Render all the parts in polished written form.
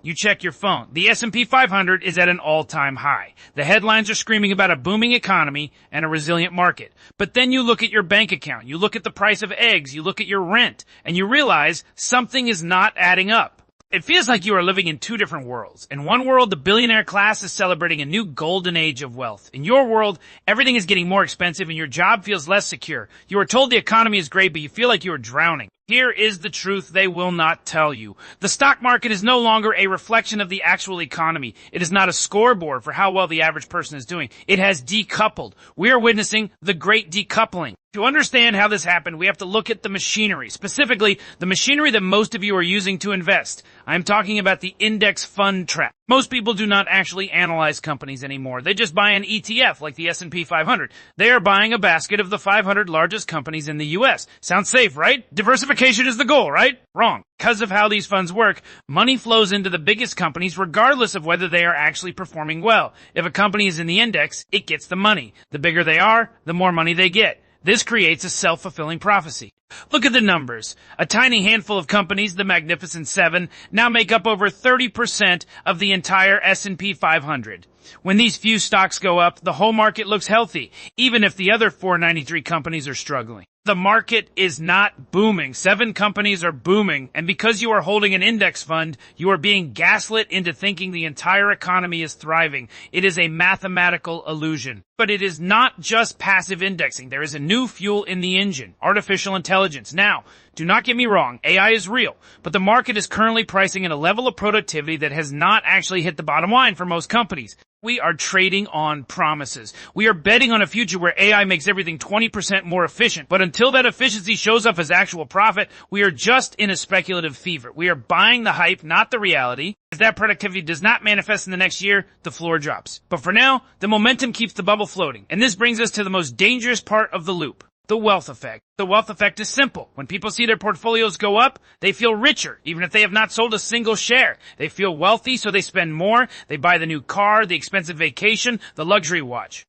You check your phone. The S&P 500 is at an all-time high. The headlines are screaming about a booming economy and a resilient market. But then you look at your bank account, you look at the price of eggs, you look at your rent, and you realize something is not adding up. It feels like you are living in two different worlds. In one world, the billionaire class is celebrating a new golden age of wealth. In your world, everything is getting more expensive and your job feels less secure. You are told the economy is great, but you feel like you are drowning. Here is the truth they will not tell you. The stock market is no longer a reflection of the actual economy. It is not a scoreboard for how well the average person is doing. It has decoupled. We are witnessing the Great Decoupling. To understand how this happened, we have to look at the machinery, specifically the machinery that most of you are using to invest. I'm talking about the index fund trap. Most people do not actually analyze companies anymore. They just buy an ETF like the S&P 500. They are buying a basket of the 500 largest companies in the U.S. Sounds safe, right? Diversification is the goal, right? Wrong. Because of how these funds work, money flows into the biggest companies regardless of whether they are actually performing well. If a company is in the index, it gets the money. The bigger they are, the more money they get. This creates a self-fulfilling prophecy. Look at the numbers. A tiny handful of companies, the Magnificent Seven, now make up over 30% of the entire S&P 500. When these few stocks go up, the whole market looks healthy, even if the other 493 companies are struggling. The market is not booming. 7 companies are booming, and because you are holding an index fund, you are being gaslit into thinking the entire economy is thriving. It is a mathematical illusion. But it is not just passive indexing. There is a new fuel in the engine, artificial intelligence. Now, do not get me wrong, AI is real, but the market is currently pricing in a level of productivity that has not actually hit the bottom line for most companies. We are trading on promises. We are betting on a future where AI makes everything 20% more efficient. But until that efficiency shows up as actual profit, we are just in a speculative fever. We are buying the hype, not the reality. If that productivity does not manifest in the next year, the floor drops. But for now, the momentum keeps the bubble floating. And this brings us to the most dangerous part of the loop. The wealth effect. The wealth effect is simple. When people see their portfolios go up, they feel richer, even if they have not sold a single share. They feel wealthy, so they spend more. They buy the new car, the expensive vacation, the luxury watch.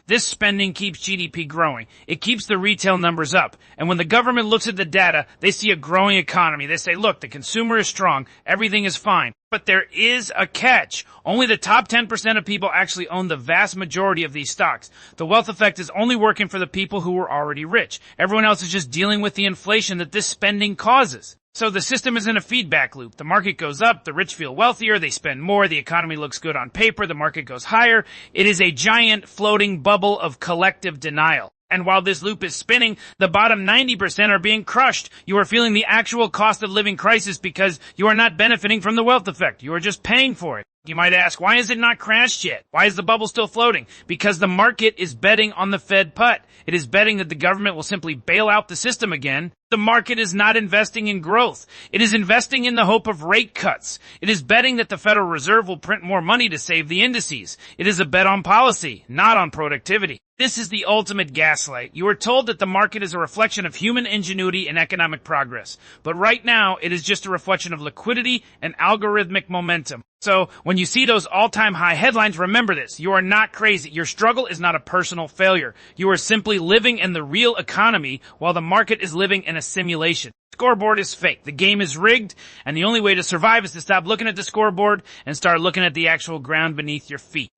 This spending keeps GDP growing. It keeps the retail numbers up. And when the government looks at the data, they see a growing economy. They say, look, the consumer is strong. Everything is fine. But there is a catch. Only the top 10% of people actually own the vast majority of these stocks. The wealth effect is only working for the people who are already rich. Everyone else is just dealing with the inflation that this spending causes. So the system is in a feedback loop. The market goes up, the rich feel wealthier, they spend more, the economy looks good on paper, the market goes higher. It is a giant floating bubble of collective denial. And while this loop is spinning, the bottom 90% are being crushed. You are feeling the actual cost of living crisis because you are not benefiting from the wealth effect. You are just paying for it. You might ask, why is it not crashed yet? Why is the bubble still floating? Because the market is betting on the Fed putt. It is betting that the government will simply bail out the system again. The market is not investing in growth. It is investing in the hope of rate cuts. It is betting that the Federal Reserve will print more money to save the indices. It is a bet on policy, not on productivity. This is the ultimate gaslight. You are told that the market is a reflection of human ingenuity and economic progress. But right now, it is just a reflection of liquidity and algorithmic momentum. So, when you see those all-time high headlines, remember this. You are not crazy. Your struggle is not a personal failure. You are simply living in the real economy while the market is living in a simulation. Scoreboard is fake. The game is rigged, and the only way to survive is to stop looking at the scoreboard and start looking at the actual ground beneath your feet.